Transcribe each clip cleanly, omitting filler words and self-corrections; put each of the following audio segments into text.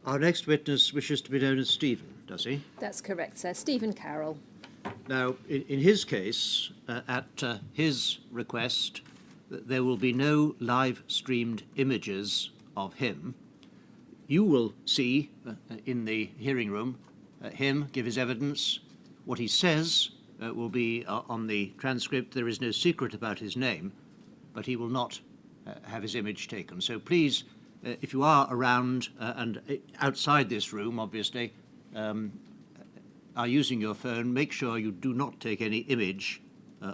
Our next witness wishes to be known as Stephen, does he? That's correct, sir. Stephen Carroll. Now, in his case, at his request, there will be no live-streamed images of him. You will see in the hearing room him give his evidence. What he says will be on the transcript. There is no secret about his name, but he will not have his image taken. So please, if you are around and outside this room, obviously, are using your phone, make sure you do not take any image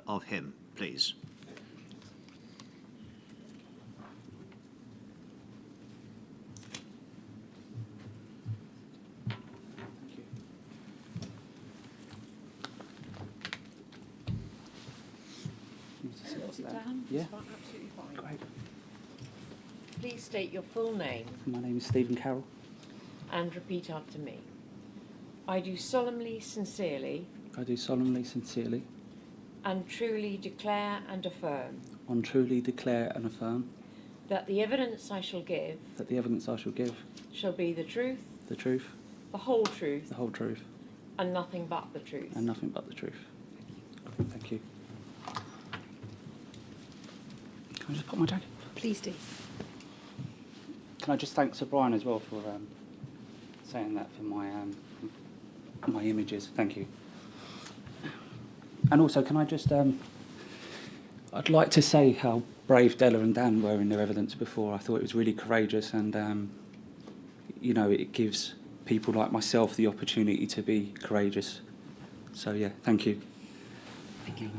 of him, please. Yeah. Absolutely fine. Great. Please state your full name My name is Stephen Carroll. and repeat after me. I do solemnly, sincerely, I do solemnly, sincerely, and truly declare and affirm and truly declare and affirm that the evidence I shall give that the evidence I shall give, shall be the truth, the truth, the whole truth, the whole truth, and nothing but the truth. and nothing but the truth. Thank you. Can I just put my jacket? Please do. Can I just thank Sir Brian as well for saying that for my images? Thank you. And also, can I just I'd like to say how brave Della and Dan were in their evidence before. I thought it was really courageous, and you know, it gives people like myself the opportunity to be courageous. So yeah, thank you. Thank you.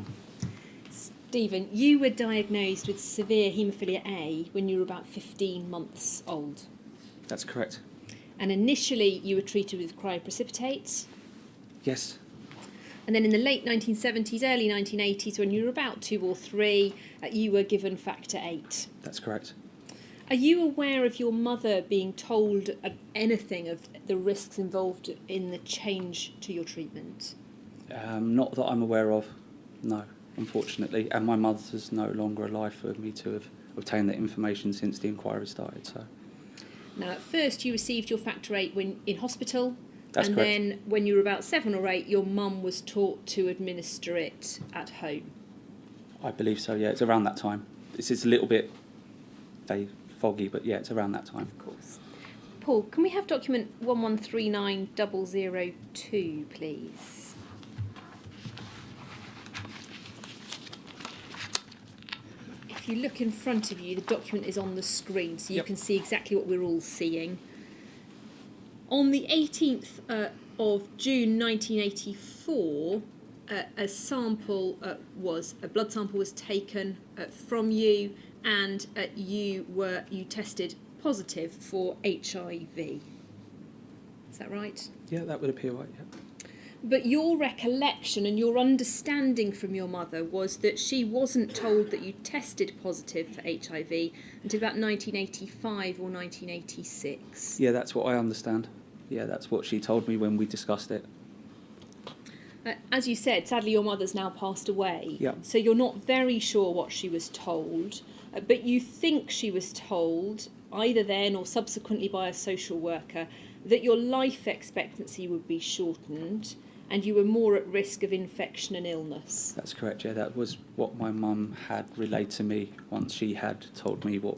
Stephen, you were diagnosed with severe haemophilia A when you were about 15 months old. That's correct. And initially you were treated with cryoprecipitate. Yes. And then in the late 1970s, early 1980s, when you were about 2 or 3, you were given factor 8. That's correct. Are you aware of your mother being told anything of the risks involved in the change to your treatment? Not that I'm aware of, no, unfortunately. And my mother's no longer alive for me to have obtained that information since the inquiry started. So. Now, at first you received your factor 8 when in hospital. That's and correct. Then when you were about 7 or 8, your mum was taught to administer it at home. I believe so, yeah. It's around that time. It's a little bit foggy, but yeah, it's around that time. Of course. Paul, can we have document 1139002, please? If you look in front of you, the document is on the screen, so you Yep. can see exactly what we're all seeing. On the 18th of June 1984, a blood sample was taken from you, and you tested positive for HIV. Is that right? Yeah, that would appear right, yeah. But your recollection and your understanding from your mother was that she wasn't told that you tested positive for HIV until about 1985 or 1986. Yeah, that's what I understand. Yeah, that's what she told me when we discussed it. As you said, sadly your mother's now passed away. Yeah. So you're not very sure what she was told, but you think she was told, either then or subsequently by a social worker, that your life expectancy would be shortened and you were more at risk of infection and illness. That's correct, yeah. That was what my mum had relayed to me once she had told me that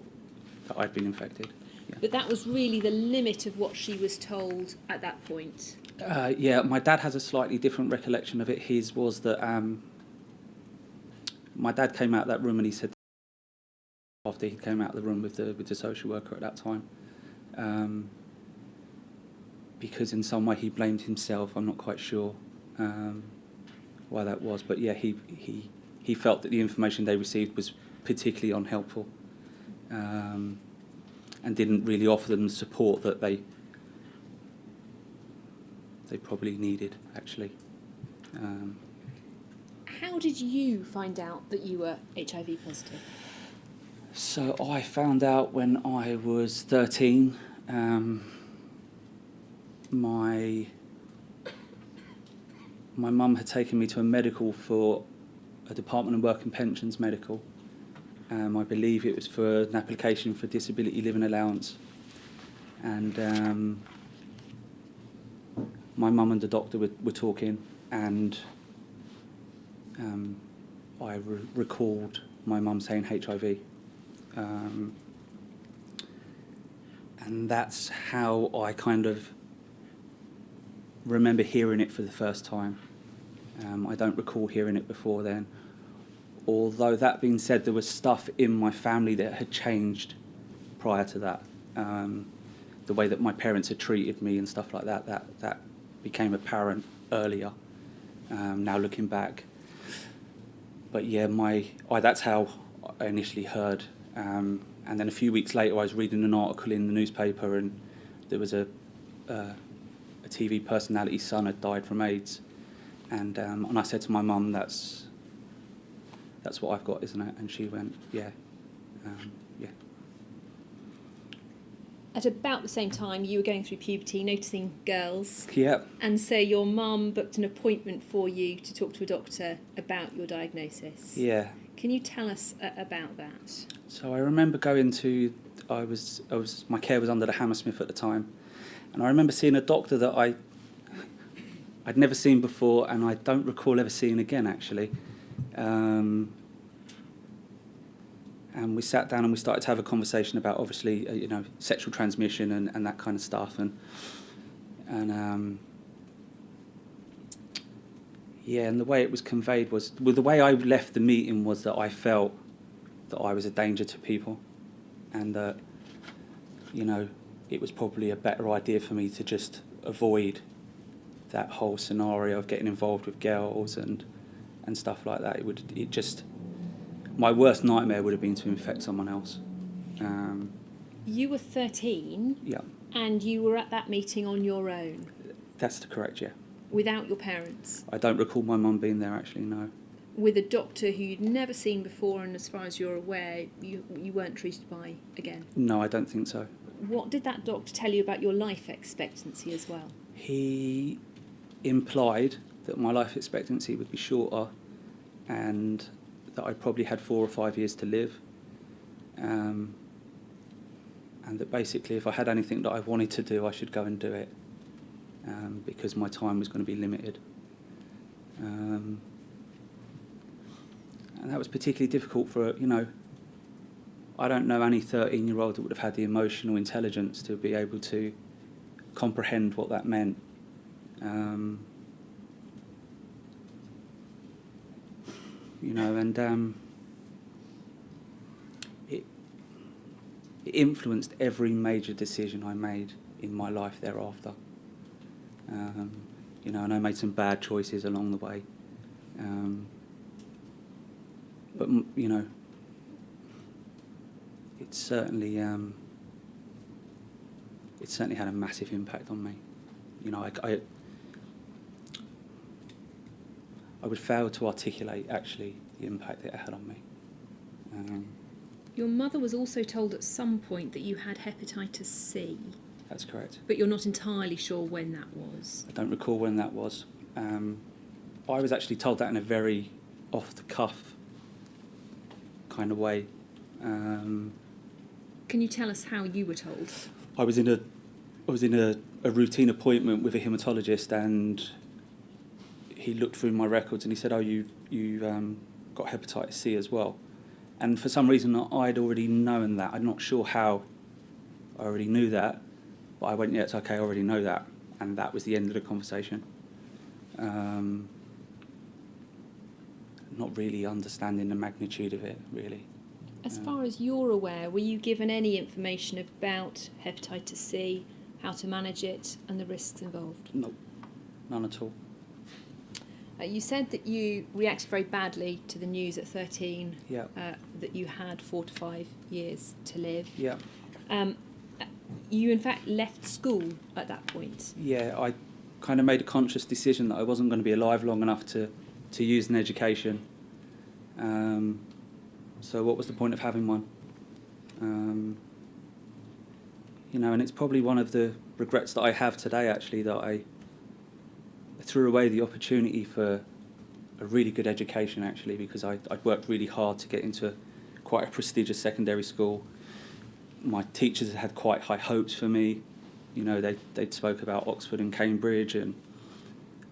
I'd been infected. Yeah. But that was really the limit of what she was told at that point. Yeah, my dad has a slightly different recollection of it. His was that my dad came out of that room and he said after he came out of the room with the social worker at that time, because in some way he blamed himself. I'm not quite sure why that was, but yeah, he felt that the information they received was particularly unhelpful, and didn't really offer them the support that they probably needed, actually. How did you find out that you were HIV positive? So I found out when I was 13. My mum had taken me to a medical for a Department of Work and Pensions medical. I believe it was for an application for disability living allowance. and my mum and the doctor were talking, and I recalled my mum saying HIV. And that's how I kind of remember hearing it for the first time. I don't recall hearing it before then. Although that being said, there was stuff in my family that had changed prior to that. The way that my parents had treated me and stuff like that became apparent earlier, now looking back. But yeah, that's how I initially heard. And then a few weeks later, I was reading an article in the newspaper, and there was a TV personality's son had died from AIDS. And I said to my mum, that's what I've got, isn't it? And she went, yeah. Yeah. At about the same time, you were going through puberty, noticing girls. Yeah. And so your mum booked an appointment for you to talk to a doctor about your diagnosis. Yeah. Can you tell us about that? So I remember going to, my care was under the Hammersmith at the time, and I remember seeing a doctor that I'd never seen before, and I don't recall ever seeing again, actually. And we sat down and we started to have a conversation about, obviously, sexual transmission and that kind of stuff, and the way it was conveyed was, the way I left the meeting was that I felt that I was a danger to people, and that, it was probably a better idea for me to just avoid that whole scenario of getting involved with girls and stuff like that. My worst nightmare would have been to infect someone else. You were 13. Yeah. And you were at that meeting on your own. That's correct, yeah. Without your parents. I don't recall my mum being there, actually, no. With a doctor who you'd never seen before, and as far as you're aware, you weren't treated by again. No, I don't think so. What did that doctor tell you about your life expectancy as well? He implied that my life expectancy would be shorter, and that I probably had 4 or 5 years to live, and that basically if I had anything that I wanted to do, I should go and do it, because my time was going to be limited. And that was particularly difficult for, I don't know any 13-year-old that would have had the emotional intelligence to be able to comprehend what that meant. It influenced every major decision I made in my life thereafter. And I made some bad choices along the way. But it certainly had a massive impact on me. I would fail to articulate, actually, the impact that it had on me. Your mother was also told at some point that you had hepatitis C. That's correct. But you're not entirely sure when that was. I don't recall when that was. I was actually told that in a very off-the-cuff kind of way. Can you tell us how you were told? I was in a routine appointment with a haematologist, and he looked through my records and he said, "Oh, you got hepatitis C as well." And for some reason, I'd already known that. I'm not sure how I already knew that, but I went, "Yeah, it's okay, I already know that." And that was the end of the conversation. Not really understanding the magnitude of it, really. As far as you're aware, were you given any information about hepatitis C, how to manage it, and the risks involved? No, none at all. You said that you reacted very badly to the news at 13, Yeah. that you had 4 to 5 years to live. Yeah. You, in fact, left school at that point. Yeah, I kind of made a conscious decision that I wasn't going to be alive long enough to use an education. So what was the point of having one? And it's probably one of the regrets that I have today, actually, that I threw away the opportunity for a really good education, actually, because I'd worked really hard to get into quite a prestigious secondary school. My teachers had quite high hopes for me, You know, they'd spoke about Oxford and Cambridge, and,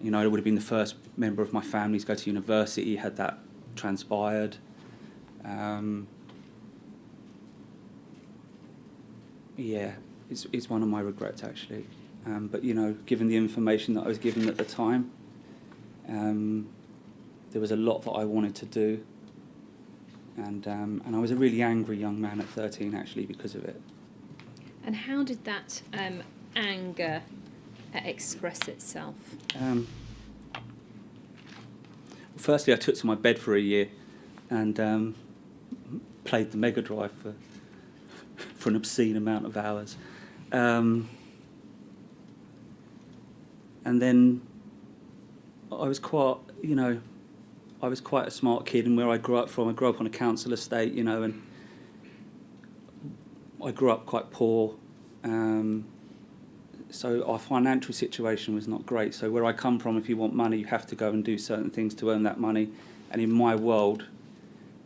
you know, I would have been the first member of my family to go to university had that transpired. Yeah, it's one of my regrets, actually. But, you know, given the information that I was given at the time, there was a lot that I wanted to do. And I was a really angry young man at 13, actually, because of it. And how did that anger express itself? Firstly, I took to my bed for a year and played the Mega Drive for an obscene amount of hours. And then I was quite a smart kid, and where I grew up on a council estate, you know, and I grew up quite poor. So our financial situation was not great. So where I come from, if you want money, you have to go and do certain things to earn that money. And in my world,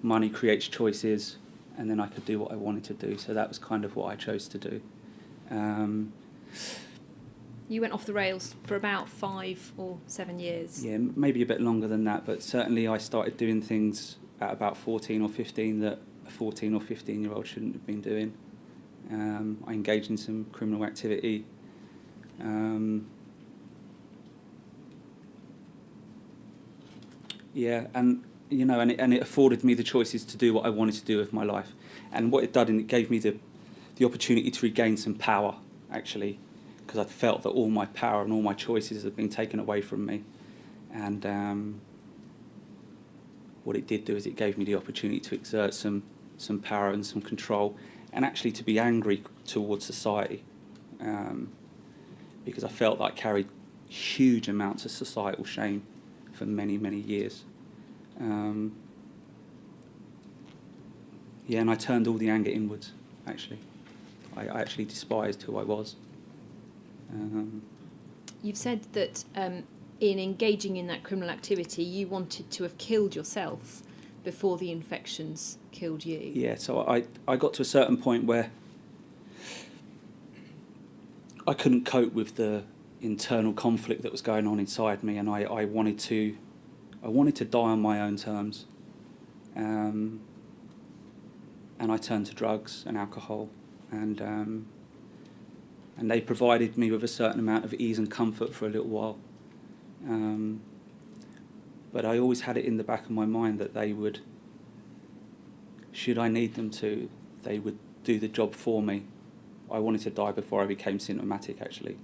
money creates choices, and then I could do what I wanted to do. So that was kind of what I chose to do. You went off the rails for about 5 or 7 years. Yeah, maybe a bit longer than that, but certainly I started doing things at about 14 or 15 that a 14 or 15-year-old shouldn't have been doing. I engaged in some criminal activity. Yeah, and you know, and it afforded me the choices to do what I wanted to do with my life. And what it did, and it gave me the opportunity to regain some power, actually, because I felt that all my power and all my choices had been taken away from me. And what it did do is it gave me the opportunity to exert some power and some control, and actually to be angry towards society, because I felt that I carried huge amounts of societal shame for many, many years. Yeah, and I turned all the anger inwards, actually. I actually despised who I was. You've said that in engaging in that criminal activity, you wanted to have killed yourself before the infections killed you. Yeah, so I got to a certain point where I couldn't cope with the internal conflict that was going on inside me, and I wanted to die on my own terms. And I turned to drugs and alcohol, and they provided me with a certain amount of ease and comfort for a little while. But I always had it in the back of my mind that they would, should I need them to, they would do the job for me. I wanted to die before I became symptomatic, actually,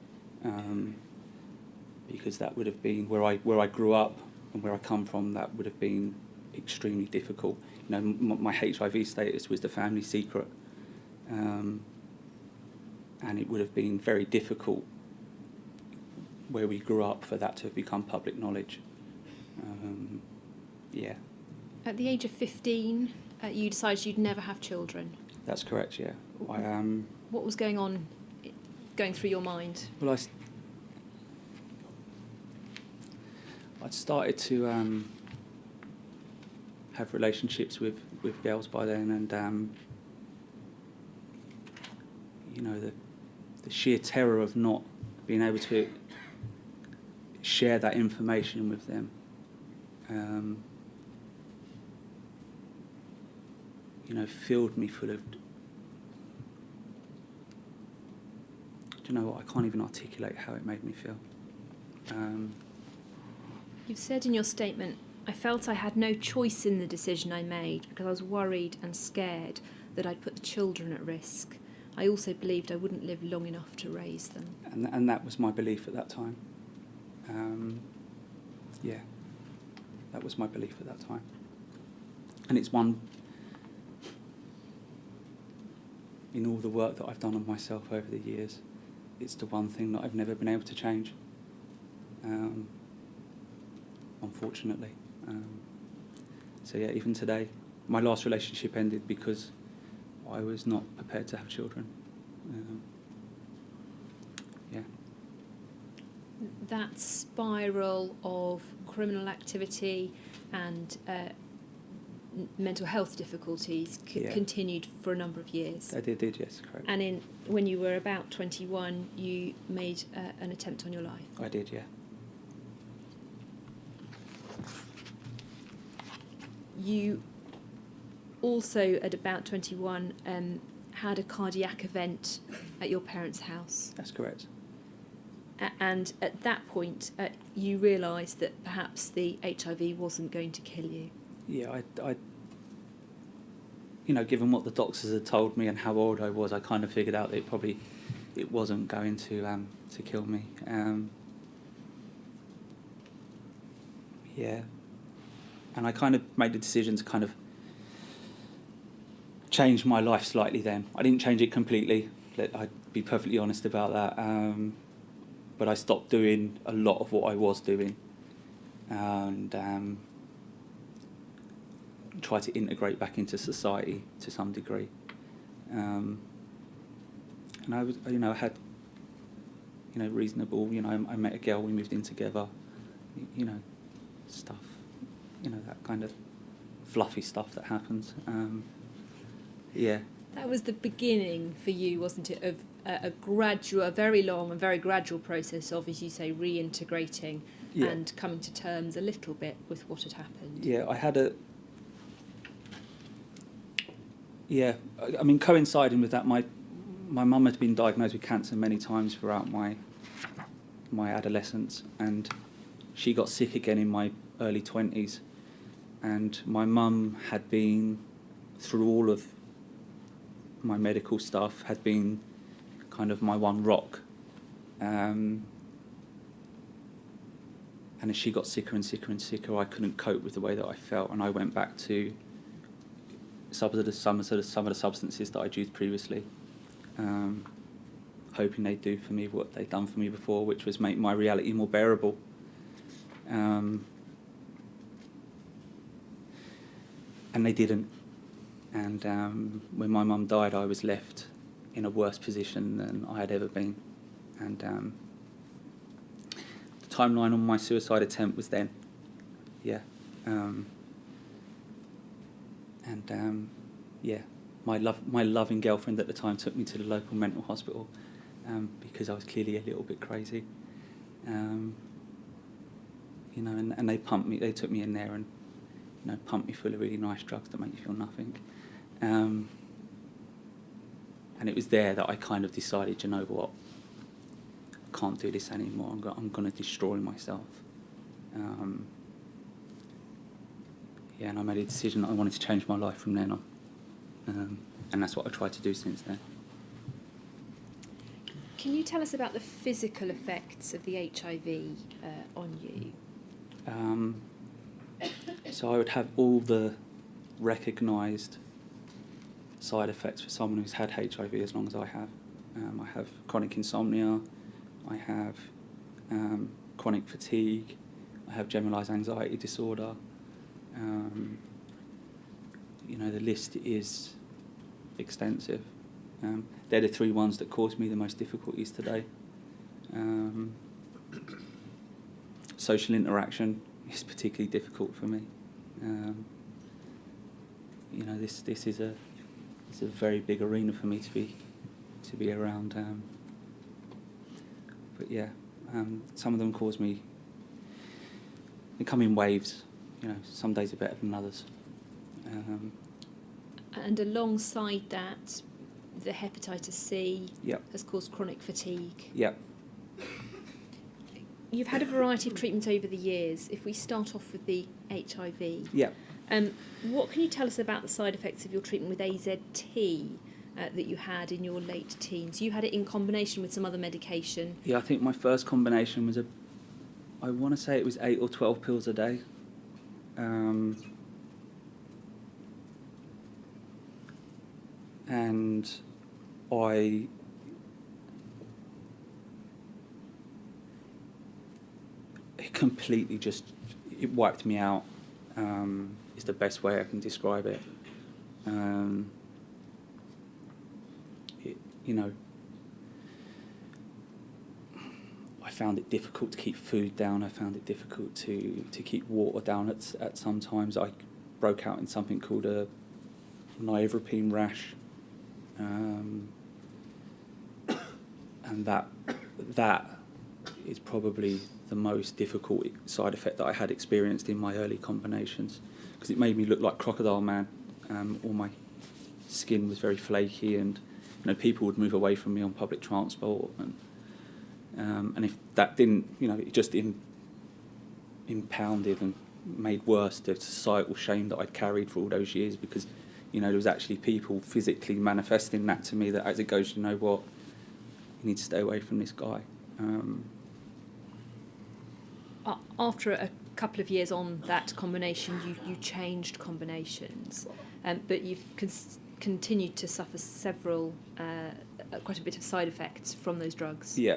because that would have been where I grew up and where I come from. That would have been extremely difficult. You know, my HIV status was the family secret, and it would have been very difficult where we grew up for that to have become public knowledge. Yeah. At the age of 15, you decided you'd never have children. That's correct, yeah. What was going through your mind? Well, I'd started to have relationships with girls by then, and you know, the sheer terror of not being able to share that information with them. You know, filled me full of. Do you know what? I can't even articulate how it made me feel. You've said in your statement, I felt I had no choice in the decision I made because I was worried and scared that I'd put the children at risk. I also believed I wouldn't live long enough to raise them. And that was my belief at that time. Yeah, that was my belief at that time. And it's one, in all the work that I've done on myself over the years, it's the one thing that I've never been able to change, unfortunately. So yeah, even today, my last relationship ended because I was not prepared to have children. Yeah. That spiral of criminal activity and mental health difficulties Yeah. continued for a number of years. I did, yes, correct. And when you were about 21, you made an attempt on your life. I did, yeah. You also, at about 21, had a cardiac event at your parents' house. That's correct. And at that point, you realised that perhaps the HIV wasn't going to kill you. Yeah, I given what the doctors had told me and how old I was, I kind of figured out that it wasn't going to kill me. Yeah, and I kind of made the decision to kind of change my life slightly. Then I didn't change it completely. I'd be perfectly honest about that. But I stopped doing a lot of what I was doing, and try to integrate back into society to some degree. And I was, I had, reasonable. I met a girl, we moved in together. Stuff, that kind of fluffy stuff that happens. Yeah. That was the beginning for you, wasn't it, of a very long and very gradual process of, as you say, reintegrating and coming to terms a little bit with what had happened. Yeah, I had coinciding with that, my mum had been diagnosed with cancer many times throughout my adolescence, and she got sick again in my early 20s, and my mum had been through all of my medical stuff, had been kind of my one rock, and as she got sicker and sicker and sicker, I couldn't cope with the way that I felt, and I went back to some of the substances that I'd used previously, hoping they'd do for me what they'd done for me before, which was make my reality more bearable. And they didn't. And when my mum died, I was left in a worse position than I had ever been. And the timeline on my suicide attempt was then. Yeah. My loving girlfriend at the time took me to the local mental hospital because I was clearly a little bit crazy. And they pumped me. They took me in there and pumped me full of really nice drugs that make you feel nothing. And it was there that I kind of decided, you know what, I can't do this anymore. I'm going to destroy myself. And I made a decision that I wanted to change my life from then on. And that's what I tried to do since then. Can you tell us about the physical effects of the HIV on you? So I would have all the recognised side effects for someone who's had HIV as long as I have. I have chronic insomnia, I have chronic fatigue, I have generalised anxiety disorder. The list is extensive. They're the three ones that caused me the most difficulties today. Social interaction is particularly difficult for me. This is a very big arena for me to be around. But yeah, some of them cause me. They come in waves. Some days are better than others. And alongside that, the hepatitis C Yep. has caused chronic fatigue. Yep. You've had a variety of treatments over the years. If we start off with the HIV, Yep. what can you tell us about the side effects of your treatment with AZT that you had in your late teens? You had it in combination with some other medication. Yeah, I think my first combination was I want to say it was 8 or 12 pills a day. And it completely it wiped me out, is the best way I can describe it. I found it difficult to keep food down. I found it difficult to keep water down at some times. broke out in something called a neovropine rash, and that is probably the most difficult side effect that I had experienced in my early combinations, because it made me look like Crocodile Man. All my skin was very flaky, and people would move away from me on public transport, and if that didn't, it just impounded and made worse the societal shame that I'd carried for all those years, because there was actually people physically manifesting that to me, that as it goes, you know what, you need to stay away from this guy. After a couple of years on that combination, you changed combinations, but you've continued to suffer several, quite a bit of side effects from those drugs. Yeah.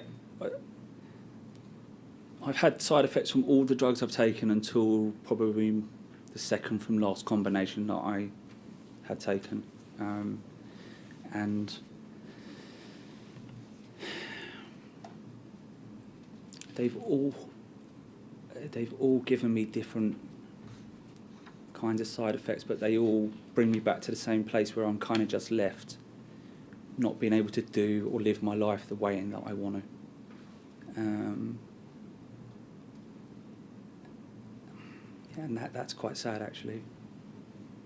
I've had side effects from all the drugs I've taken until probably the second from last combination that I had taken. And they've all given me different kinds of side effects, but they all bring me back to the same place where I'm kind of just left, not being able to do or live my life the way in that I want to. And that's quite sad, actually.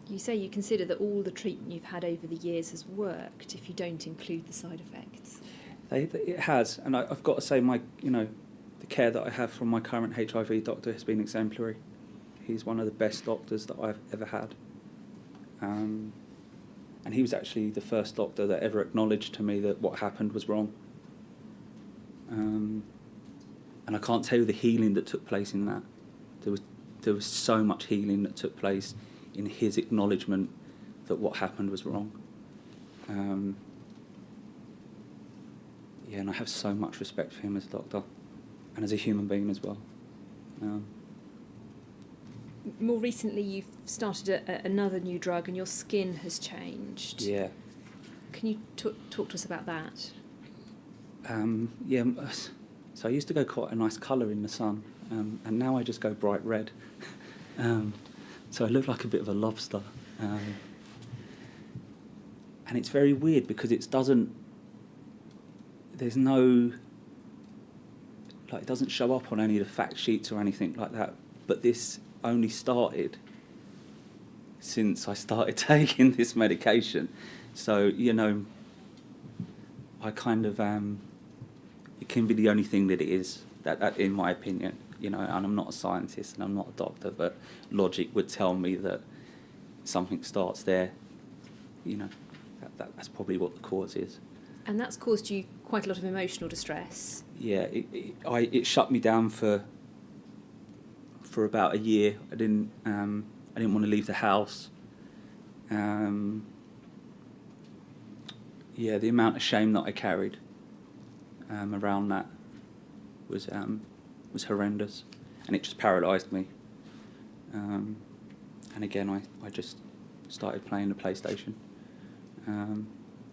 You say you consider that all the treatment you've had over the years has worked if you don't include the side effects. It has, and I've got to say, the care that I have from my current HIV doctor has been exemplary. He's one of the best doctors that I've ever had. And he was actually the first doctor that ever acknowledged to me that what happened was wrong. And I can't tell you the healing that took place in that. There was so much healing that took place in his acknowledgement that what happened was wrong. And I have so much respect for him as a doctor and as a human being as well. More recently, you've started another new drug and your skin has changed. Yeah. Can you talk to us about that? So I used to go quite a nice colour in the sun, and now I just go bright red. So I look like a bit of a lobster. And it's very weird because it doesn't show up on any of the fact sheets or anything like that. But this only started since I started taking this medication. So, I kind of, it can be the only thing that it is, that in my opinion, and I'm not a scientist and I'm not a doctor, but logic would tell me that something starts there, that's probably what the cause is. And that's caused you quite a lot of emotional distress. Yeah, it shut me down for about a year. I didn't want to leave the house. The amount of shame that I carried around that was horrendous, and it just paralysed me. And again, I just started playing the PlayStation.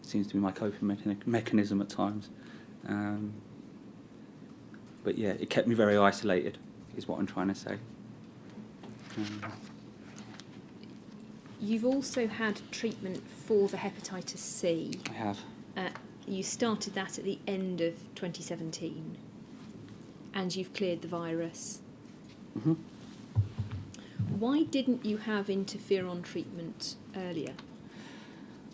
Seems to be my coping mechanism at times. But yeah, it kept me very isolated, is what I'm trying to say. You've also had treatment for the hepatitis C. I have. You started that at the end of 2017, and you've cleared the virus. Mm-hmm. Why didn't you have interferon treatment earlier?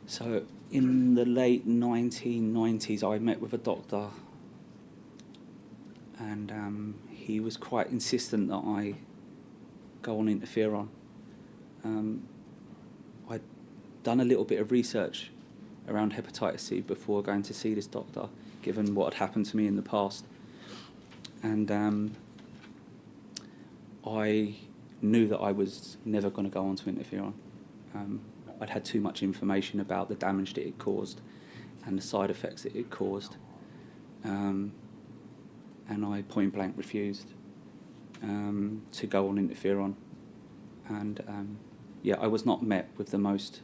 So in the late 1990s, I met with a doctor, and he was quite insistent that I go on interferon. I'd done a little bit of research around hepatitis C before going to see this doctor, given what had happened to me in the past. And I knew that I was never going to go on to interferon. I'd had too much information about the damage that it caused and the side effects that it caused. And I point blank refused to go on interferon. And I was not met with the most,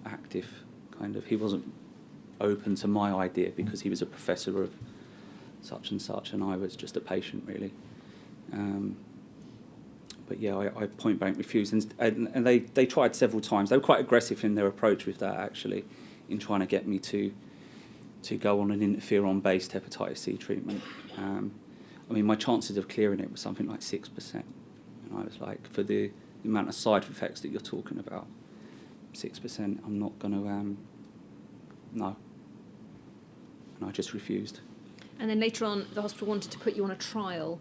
active kind of. He wasn't open to my idea because he was a professor of such and such, and I was just a patient, really. But yeah, I point blank refused, and they tried several times. They were quite aggressive in their approach with that, actually, in trying to get me to go on an interferon-based hepatitis C treatment. I mean, my chances of clearing it was something like 6%. And I was like, for the amount of side effects that you're talking about, 6%, I'm not going to, no. And I just refused. And then later on, the hospital wanted to put you on a trial,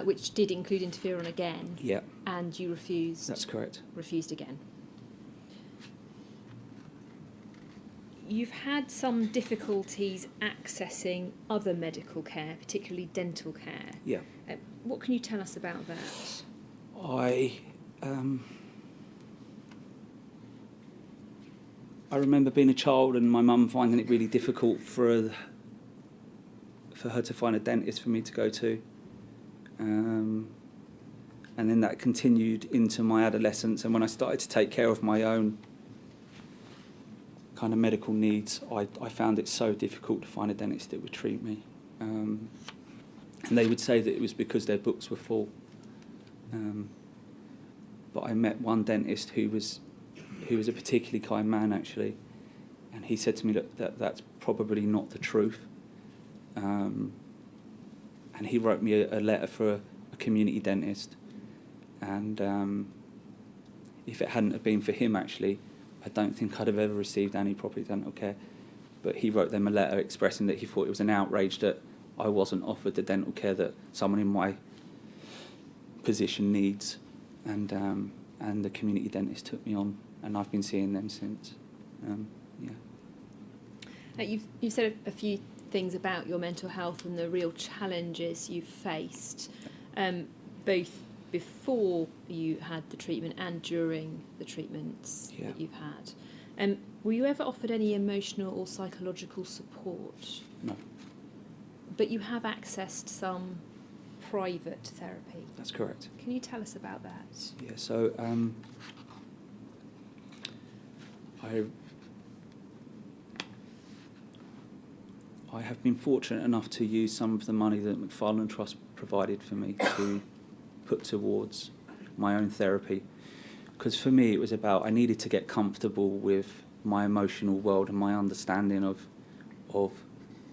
which did include interferon again. Yeah. And you refused. That's correct. Refused again. You've had some difficulties accessing other medical care, particularly dental care. Yeah. What can you tell us about that? I remember being a child and my mum finding it really difficult for her to find a dentist for me to go to. And then that continued into my adolescence, and when I started to take care of my own kind of medical needs, I found it so difficult to find a dentist that would treat me. And they would say that it was because their books were full. But I met one dentist who was a particularly kind man, actually, and he said to me, look, that's probably not the truth. And he wrote me a letter for a community dentist, and if it hadn't have been for him, actually, I don't think I'd have ever received any proper dental care. But he wrote them a letter expressing that he thought it was an outrage that I wasn't offered the dental care that someone in my position needs, and the community dentist took me on, and I've been seeing them since. You've said a few things about your mental health and the real challenges you've faced, both before you had the treatment and during the treatments that you've had. Were you ever offered any emotional or psychological support? No. But you have accessed some private therapy. That's correct. Can you tell us about that? Yeah, so I have been fortunate enough to use some of the money that McFarlane Trust provided for me to put towards my own therapy. Because for me it was about, I needed to get comfortable with my emotional world and my understanding of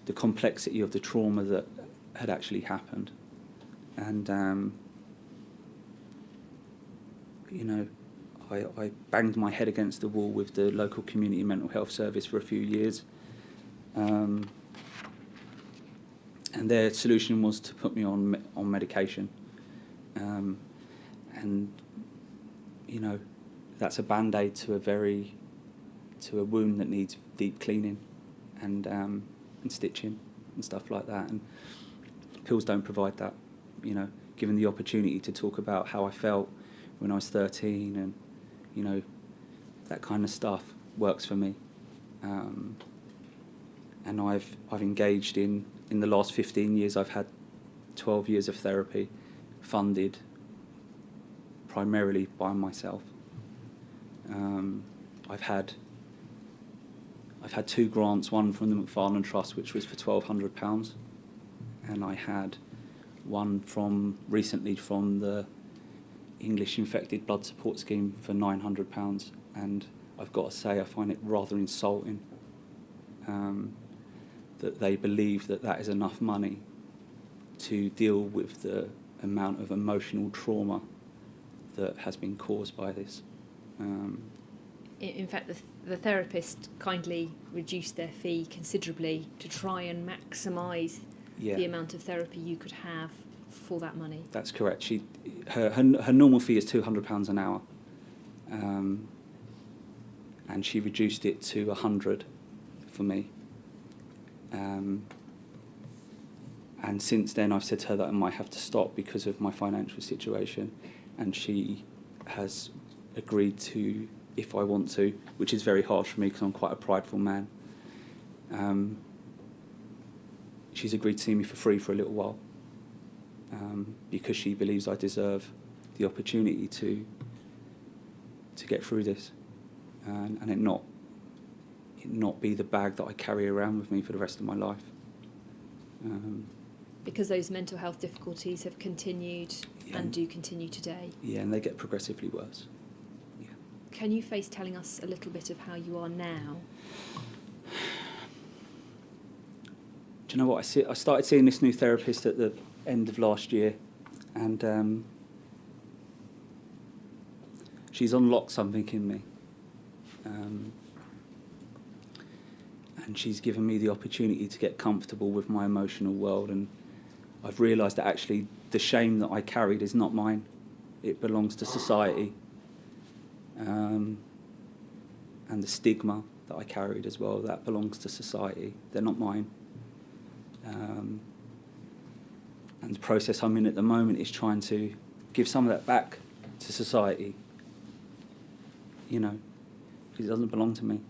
the complexity of the trauma that had actually happened. And, I banged my head against the wall with the local community mental health service for a few years. And their solution was to put me on medication. And, that's a band-aid to a wound that needs deep cleaning and stitching and stuff like that. And pills don't provide that, given the opportunity to talk about how I felt when I was 13 and, that kind of stuff works for me. And I've engaged in the last 15 years, I've had 12 years of therapy funded primarily by myself. I've had 2 grants, one from the McFarlane Trust, which was for £1,200, and I had one recently from the English Infected Blood Support Scheme for £900, and I've got to say I find it rather insulting that they believe that is enough money to deal with the amount of emotional trauma that has been caused by this. In fact, the therapist kindly reduced their fee considerably to try and maximise the amount of therapy you could have for that money. That's correct. Her normal fee is £200 an hour, and she reduced it to £100 for me. And since then, I've said to her that I might have to stop because of my financial situation, and she has agreed to, if I want to, which is very hard for me because I'm quite a prideful man. She's agreed to see me for free for a little while because she believes I deserve the opportunity to get through this and it not be the bag that I carry around with me for the rest of my life. Because those mental health difficulties have continued Yeah. and do continue today. Yeah, and they get progressively worse. Yeah. Can you face telling us a little bit of how you are now? Do you know what? I started seeing this new therapist at the end of last year, and she's unlocked something in me. And she's given me the opportunity to get comfortable with my emotional world, and I've realised that actually the shame that I carried is not mine. It belongs to society. And the stigma that I carried as well, that belongs to society. They're not mine. And the process I'm in at the moment is trying to give some of that back to society, because it doesn't belong to me.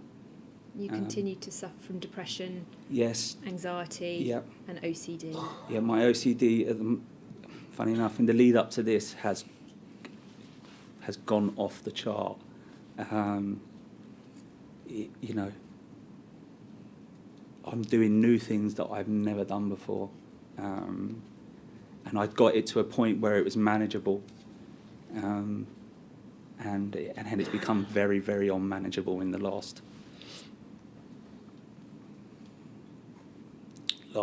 You continue to suffer from depression, Yes. anxiety, Yep. and OCD. Yeah, my OCD, funny enough, in the lead up to this has gone off the chart. I'm doing new things that I've never done before, and I got it to a point where it was manageable, and it's become very, very unmanageable in the last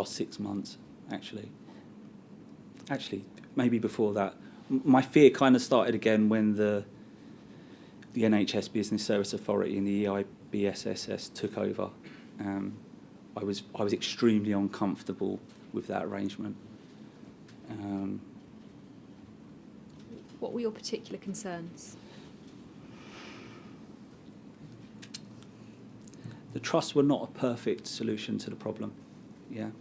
6 months, actually, maybe before that. My fear kind of started again when the NHS Business Service Authority and the EIBSSS took over. I was extremely uncomfortable with that arrangement. What were your particular concerns? The trusts were not a perfect solution to the problem. Yeah.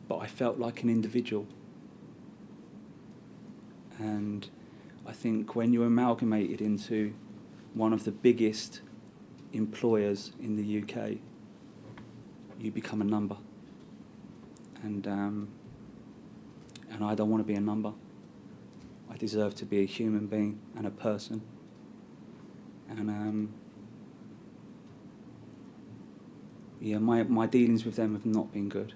But I felt like an individual. And I think when you're amalgamated into one of the biggest employers in the UK, you become a number. And I don't want to be a number. I deserve to be a human being and a person. And my dealings with them have not been good.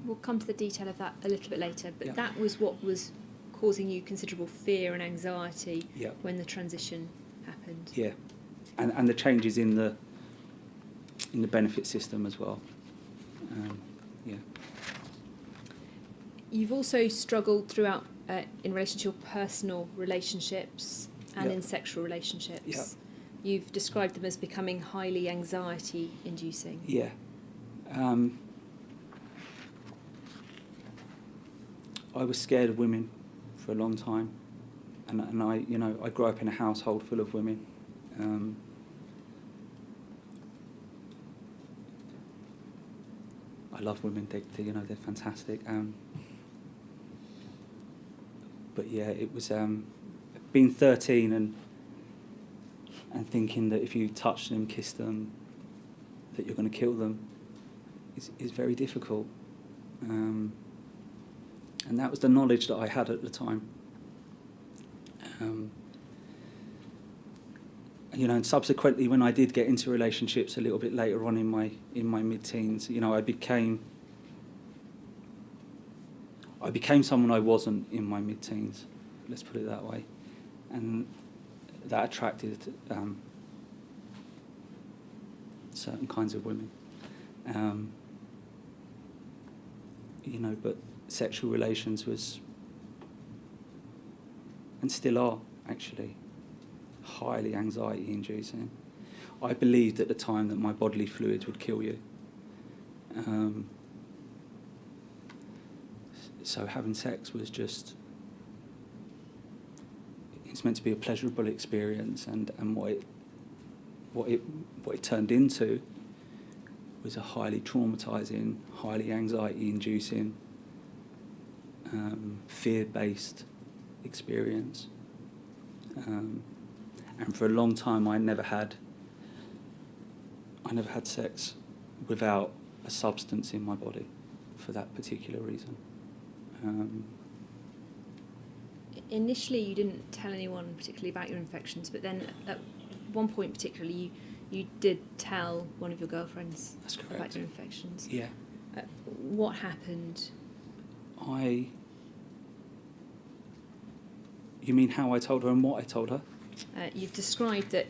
We'll come to the detail of that a little bit later, but Yeah. that was what was causing you considerable fear and anxiety Yeah. when the transition happened. Yeah, and the changes in the benefit system as well. Yeah. You've also struggled throughout in relation to your personal relationships and Yeah. in sexual relationships. Yeah. You've described them as becoming highly anxiety-inducing. Yeah. I was scared of women for a long time, and I grew up in a household full of women. I love women. They're fantastic. But yeah, it was being 13 and thinking that if you touch them, kiss them, that you're going to kill them is very difficult. And that was the knowledge that I had at the time. And subsequently, when I did get into relationships a little bit later on in my mid-teens, I became someone I wasn't in my mid-teens. Let's put it that way, and that attracted certain kinds of women. But sexual relations was, and still are, actually, highly anxiety-inducing. I believed at the time that my bodily fluids would kill you. So having sex was just, it's meant to be a pleasurable experience, and what it turned into was a highly traumatizing, highly anxiety-inducing, fear-based experience. And for a long time, I never had sex without a substance in my body for that particular reason. Initially, you didn't tell anyone particularly about your infections, but then at one point particularly, you did tell one of your girlfriends That's about correct. your infections. Yeah. What happened? You mean how I told her and what I told her? You've described that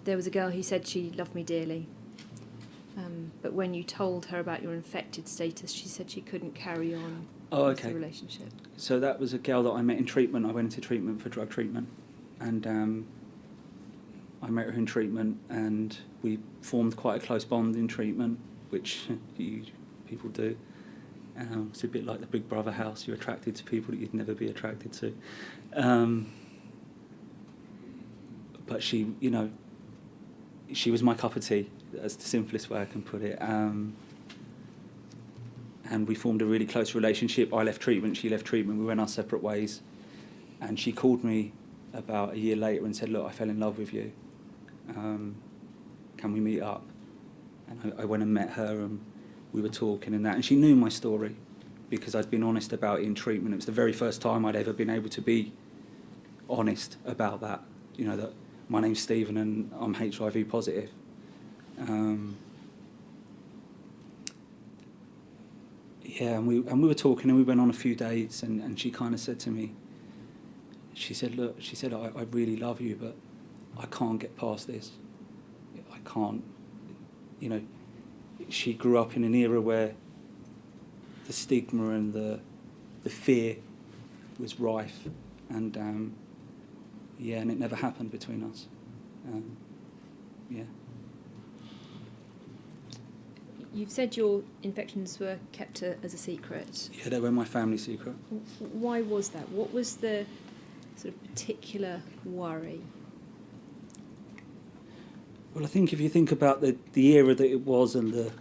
there was a girl who said she loved me dearly, but when you told her about your infected status, she said she couldn't carry on with the relationship. So that was a girl that I met in treatment. I went into treatment for drug treatment, and I met her in treatment, and we formed quite a close bond in treatment, which people do. It's a bit like the Big Brother house. You're attracted to people that you'd never be attracted to. But she, she was my cup of tea. That's the simplest way I can put it. And we formed a really close relationship. I left treatment, she left treatment. We went our separate ways. And she called me about a year later and said, "Look, I fell in love with you. Can we meet up?" And I went and met her, and we were talking and that. And she knew my story because I'd been honest about it in treatment. It was the very first time I'd ever been able to be honest about that. That my name's Stephen and I'm HIV positive. And we were talking, and we went on a few dates, and she kind of said to me, she said, I really love you, but I can't get past this. I can't, she grew up in an era where the stigma and the fear was rife, and and it never happened between us. You've said your infections were kept as a secret. Yeah, they were my family secret. Why was that? What was the sort of particular worry? Well, I think if you think about the era that it was and the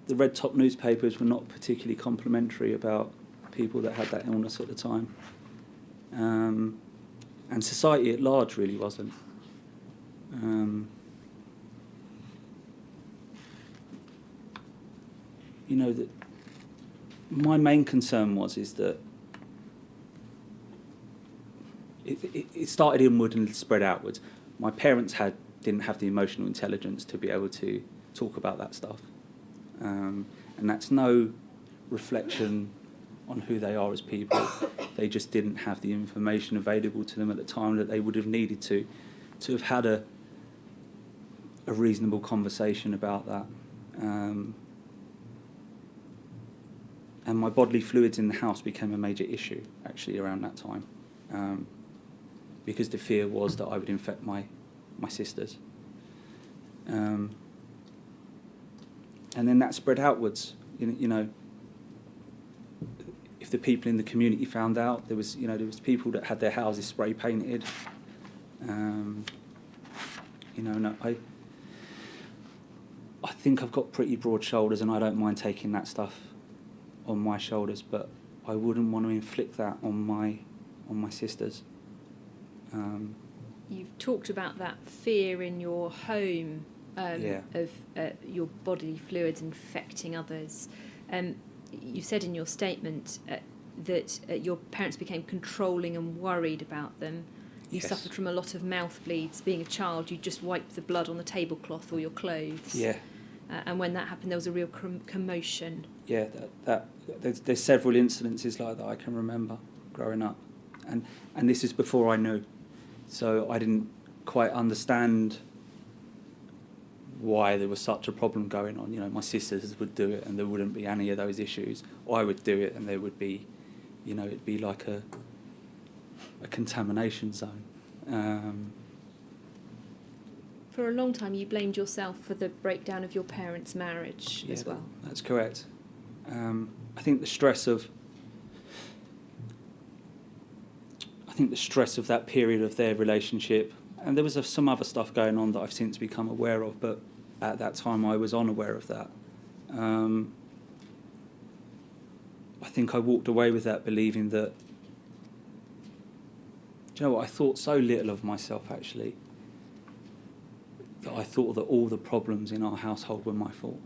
the red top newspapers were not particularly complimentary about people that had that illness at the time, and society at large really wasn't. That my main concern is that it started inward and spread outwards. My parents didn't have the emotional intelligence to be able to talk about that stuff, and that's no reflection on who they are as people. They just didn't have the information available to them at the time that they would have needed to have had a reasonable conversation about that. And my bodily fluids in the house became a major issue, actually, around that time, because the fear was that I would infect my sisters. And then that spread outwards. If the people in the community found out, there was people that had their houses spray painted. I think I've got pretty broad shoulders, and I don't mind taking that stuff on my shoulders, but I wouldn't want to inflict that on my sisters. You've talked about that fear in your home of your bodily fluids infecting others. You said in your statement that your parents became controlling and worried about them. You suffered from a lot of mouth bleeds. Being a child, you just wiped the blood on the tablecloth or your clothes. Yeah. And when that happened, there was a real commotion. Yeah, there's several incidences like that I can remember growing up, and this is before I knew, so I didn't quite understand why there was such a problem going on. My sisters would do it, and there wouldn't be any of those issues. I would do it, and there would be, it'd be like a contamination zone. For a long time, you blamed yourself for the breakdown of your parents' marriage as well. That's correct. I think the stress of that period of their relationship, and there was some other stuff going on that I've since become aware of, but at that time I was unaware of that. I think I walked away with that believing that, do you know what, I thought so little of myself actually, that I thought that all the problems in our household were my fault.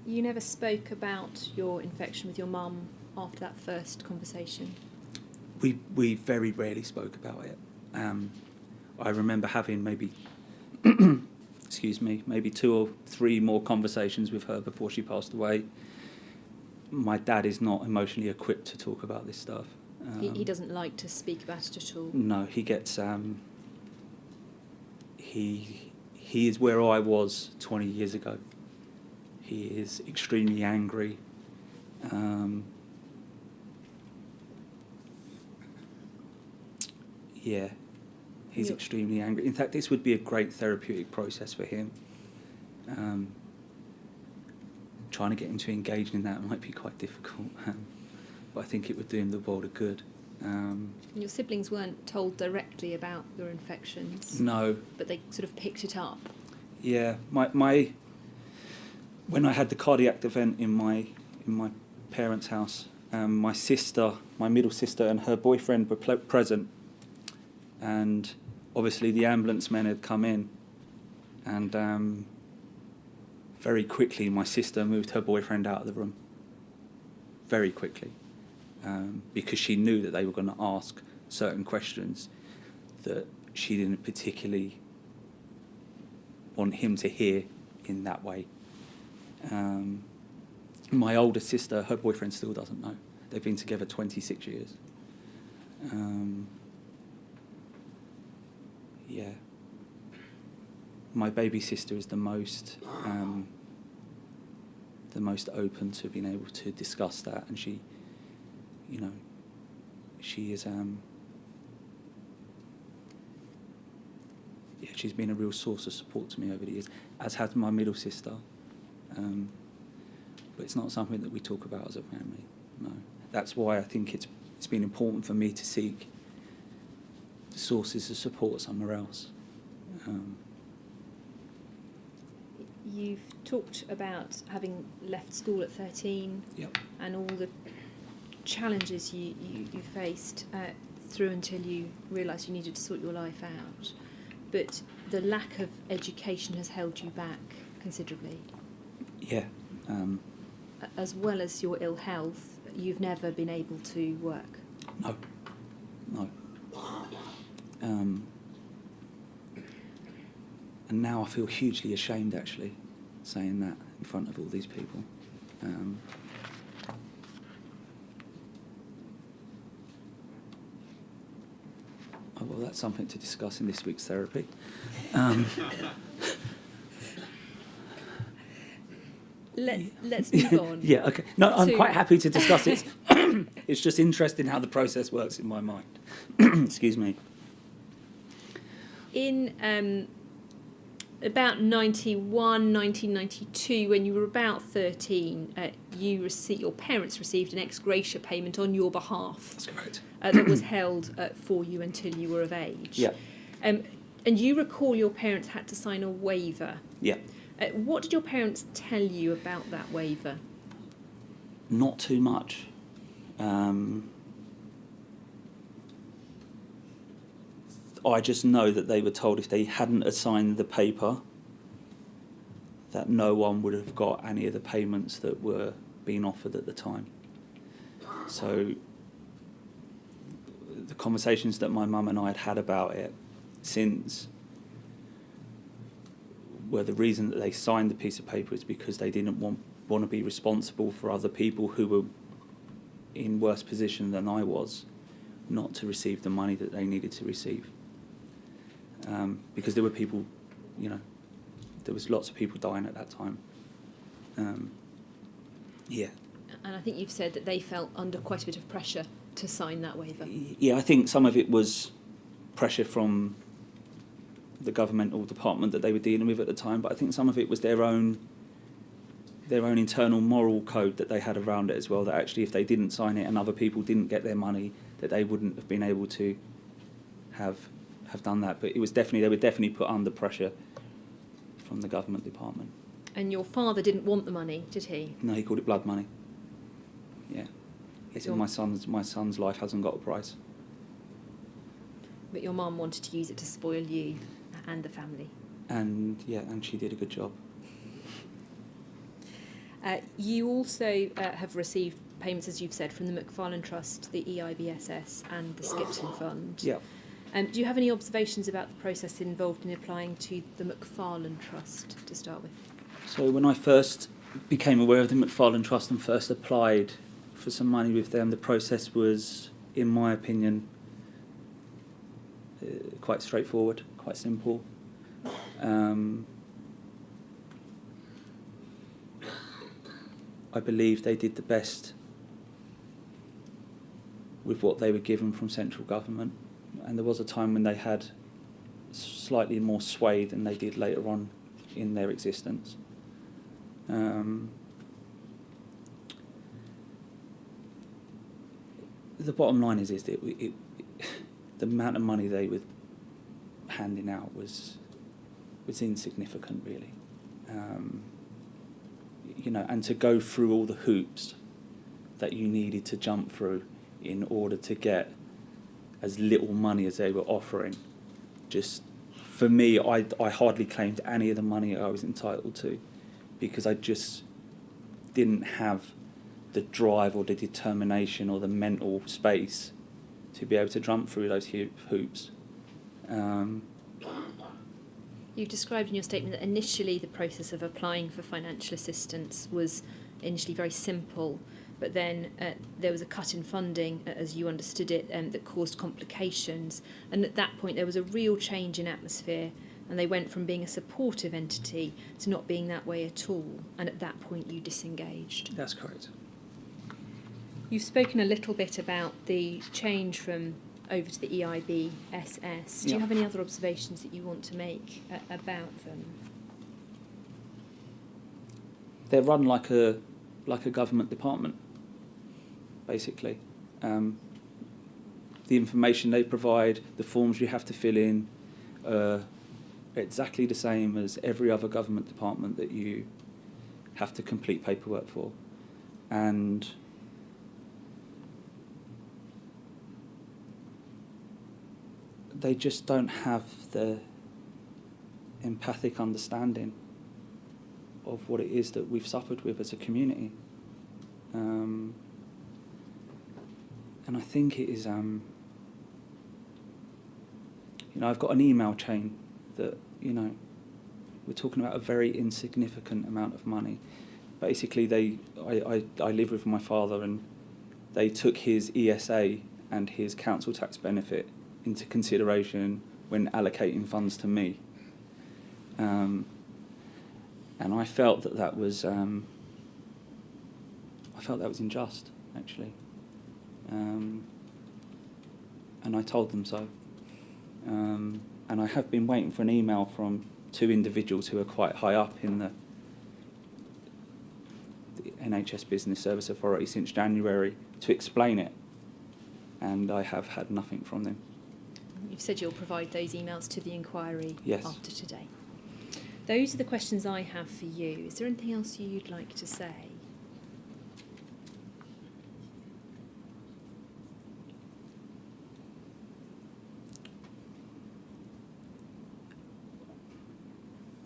You never spoke about your infection with your mum after that first conversation? We very rarely spoke about it. I remember having maybe, maybe 2 or 3 more conversations with her before she passed away. My dad is not emotionally equipped to talk about this stuff. He doesn't like to speak about it at all? No, he gets... He is where I was 20 years ago. He is extremely angry. Yeah, he's extremely angry. In fact, this would be a great therapeutic process for him. Trying to get him to engage in that might be quite difficult, but I think it would do him the world of good. Your siblings weren't told directly about your infections? No. But they sort of picked it up? Yeah, my when I had the cardiac event in my parents' house, my middle sister and her boyfriend were present, and obviously the ambulance men had come in, and very quickly my sister moved her boyfriend out of the room. Very quickly, because she knew that they were going to ask certain questions that she didn't particularly want him to hear in that way. My older sister, her boyfriend still doesn't know. They've been together 26 years. Yeah. My baby sister is the most open to being able to discuss that, and she is she's been a real source of support to me over the years, as has my middle sister. But it's not something that we talk about as a family. No, that's why I think it's been important for me to seek the sources of support somewhere else. You've talked about having left school at 13. Yep. And all the challenges you faced through until you realised you needed to sort your life out. But the lack of education has held you back considerably. Yeah. As well as your ill health, you've never been able to work. No. And now I feel hugely ashamed, actually, saying that in front of all these people. Oh, well, that's something to discuss in this week's therapy. Let's move on. Yeah, okay. No, I'm quite happy to discuss it. It's just interesting how the process works in my mind. Excuse me. In about 1992, when you were about 13, your parents received an ex gratia payment on your behalf. That's correct. That was held for you until you were of age. Yeah. And you recall your parents had to sign a waiver. Yeah. What did your parents tell you about that waiver? Not too much. I just know that they were told if they hadn't signed the paper, that no one would have got any of the payments that were being offered at the time. So the conversations that my mum and I had had about it since were the reason that they signed the piece of paper is because they didn't want to be responsible for other people who were in worse position than I was, not to receive the money that they needed to receive. Because there were people, there was lots of people dying at that time. Yeah. And I think you've said that they felt under quite a bit of pressure to sign that waiver. Yeah, I think some of it was pressure from the governmental department that they were dealing with at the time, but I think some of it was their own internal moral code that they had around it as well, that actually if they didn't sign it and other people didn't get their money, that they wouldn't have been able to have done that. But they were definitely put under pressure from the government department. And your father didn't want the money, did he? No, he called it blood money. Yeah. He said my son's life hasn't got a price. But your mum wanted to use it to spoil you and the family. And she did a good job. You also have received payments, as you've said, from the Macfarlane Trust, the EIBSS and the Skipton Fund. Yeah. Do you have any observations about the process involved in applying to the Macfarlane Trust to start with? So when I first became aware of the Macfarlane Trust and first applied for some money with them, the process was, in my opinion, quite straightforward, quite simple. I believe they did the best with what they were given from central government, and there was a time when they had slightly more sway than they did later on in their existence. The bottom line is that the amount of money they were handing out was insignificant, really. And to go through all the hoops that you needed to jump through in order to get as little money as they were offering, just for me, I hardly claimed any of the money I was entitled to, because I just didn't have the drive or the determination or the mental space to be able to jump through those hoops. You've described in your statement that initially the process of applying for financial assistance was initially very simple, but then there was a cut in funding, as you understood it, that caused complications. And at that point there was a real change in atmosphere, and they went from being a supportive entity to not being that way at all. And at that point you disengaged. That's correct. You've spoken a little bit about the change from over to the EIBSS. Do you have any other observations that you want to make about them? They're run like a government department, basically. The information they provide, the forms you have to fill in, exactly the same as every other government department that you have to complete paperwork for. And they just don't have the empathic understanding of what it is that we've suffered with as a community. And I think it is, I've got an email chain that, we're talking about a very insignificant amount of money. Basically, I live with my father, and they took his ESA and his council tax benefit into consideration when allocating funds to me. And I felt that was unjust, actually. And I told them so. And I have been waiting for an email from two individuals who are quite high up in the NHS Business Service Authority since January to explain it, and I have had nothing from them. You've said you'll provide those emails to the inquiry after today. Those are the questions I have for you. Is there anything else you'd like to say?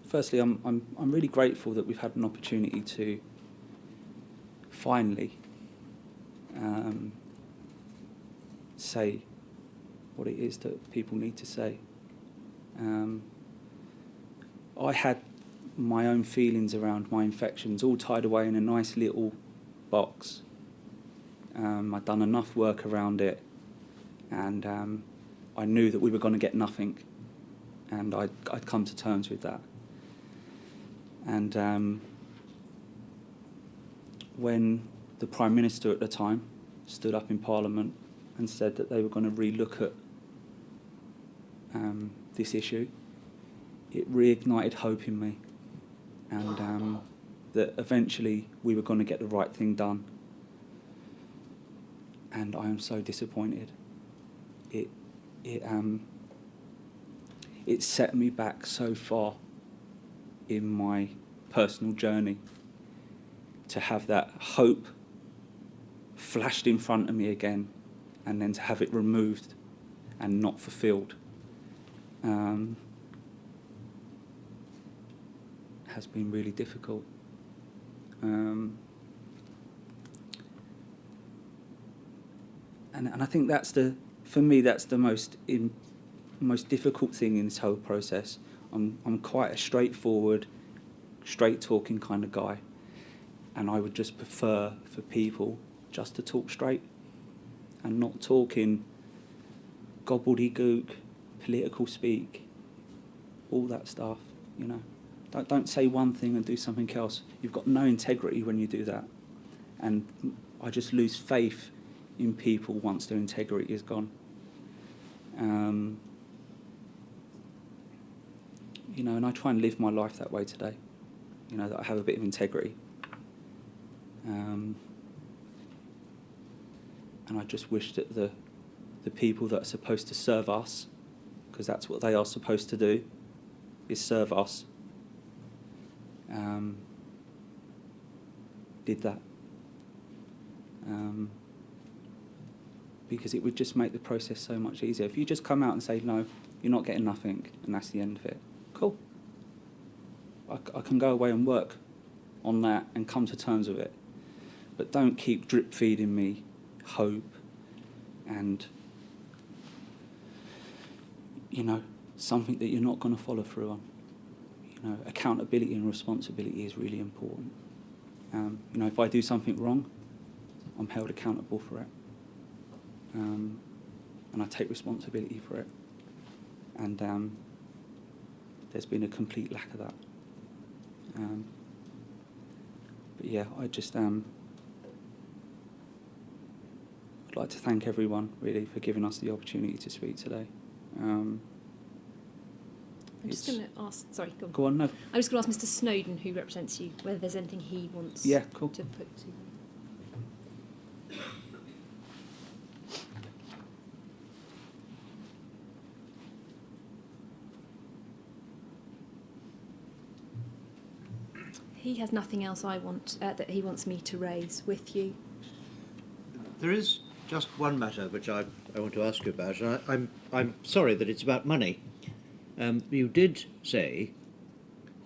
Firstly, I'm really grateful that we've had an opportunity to finally say what it is that people need to say. I had my own feelings around my infections all tied away in a nice little box. I'd done enough work around it, and I knew that we were going to get nothing, and I'd come to terms with that. And when the Prime Minister at the time stood up in Parliament and said that they were going to relook at this issue, it reignited hope in me, and that eventually we were going to get the right thing done. And I am so disappointed. It set me back so far in my personal journey to have that hope flashed in front of me again, and then to have it removed and not fulfilled has been really difficult. And I think for me, that's the most difficult thing in this whole process. I'm quite a straightforward, straight-talking kind of guy, and I would just prefer for people just to talk straight and not talk in gobbledygook, political speak, all that stuff, you know. Don't say one thing and do something else. You've got no integrity when you do that. And I just lose faith in people once their integrity is gone. You know, and I try and live my life that way today. You know, that I have a bit of integrity. And I just wish that the people that are supposed to serve us, because that's what they are supposed to do, is serve us, did that. Because it would just make the process so much easier. If you just come out and say, no, you're not getting nothing, and that's the end of it, cool. I can go away and work on that and come to terms with it. But don't keep drip feeding me hope and, you know, something that you're not going to follow through on. You know, accountability and responsibility is really important. You know, if I do something wrong, I'm held accountable for it. And I take responsibility for it. And there's been a complete lack of that. But yeah, I just I'd like to thank everyone really for giving us the opportunity to speak today. I'm just going to ask. Sorry, go on. Go on, no. I'm just going to ask Mr. Snowden, who represents you, whether there's anything he wants Yeah, cool. to put to you. He has nothing else that he wants me to raise with you. There is just one matter which I want to ask you about, and I'm sorry that it's about money. You did say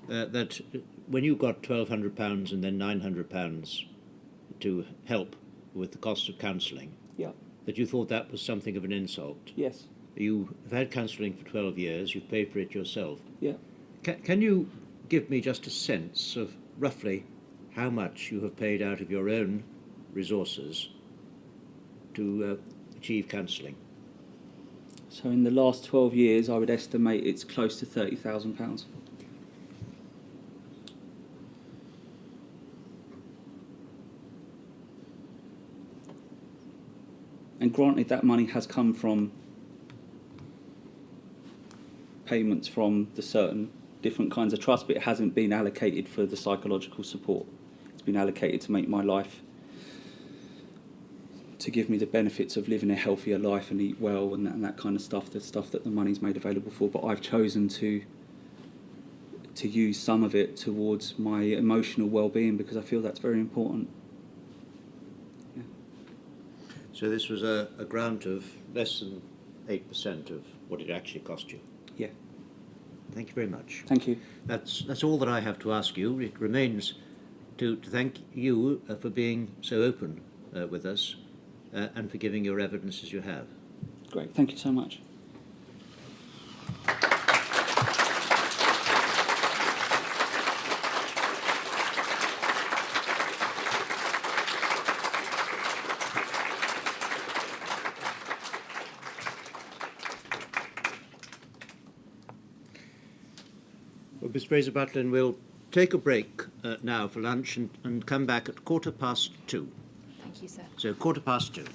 that when you got £1,200 and then £900 to help with the cost of counselling, Yeah. that you thought that was something of an insult. Yes. You have had counselling for 12 years, you've paid for it yourself. Yeah. Can you give me just a sense of roughly how much you have paid out of your own resources to achieve counselling? So in the last 12 years, I would estimate it's close to £30,000. And granted, that money has come from payments from the certain different kinds of trusts, but it hasn't been allocated for the psychological support. It's been allocated to make my life, to give me the benefits of living a healthier life and eat well and that kind of stuff, the stuff that the money's made available for. But I've chosen to use some of it towards my emotional well-being because I feel that's very important. Yeah. So this was a grant of less than 8% of what it actually cost you? Yeah. Thank you very much. Thank you. That's all that I have to ask you. It remains to thank you for being so open with us and for giving your evidence as you have. Great. Thank you so much. Well, Ms. Fraser-Butlin, we'll take a break now for lunch and come back at 2:15. Thank you, sir. So 2:15.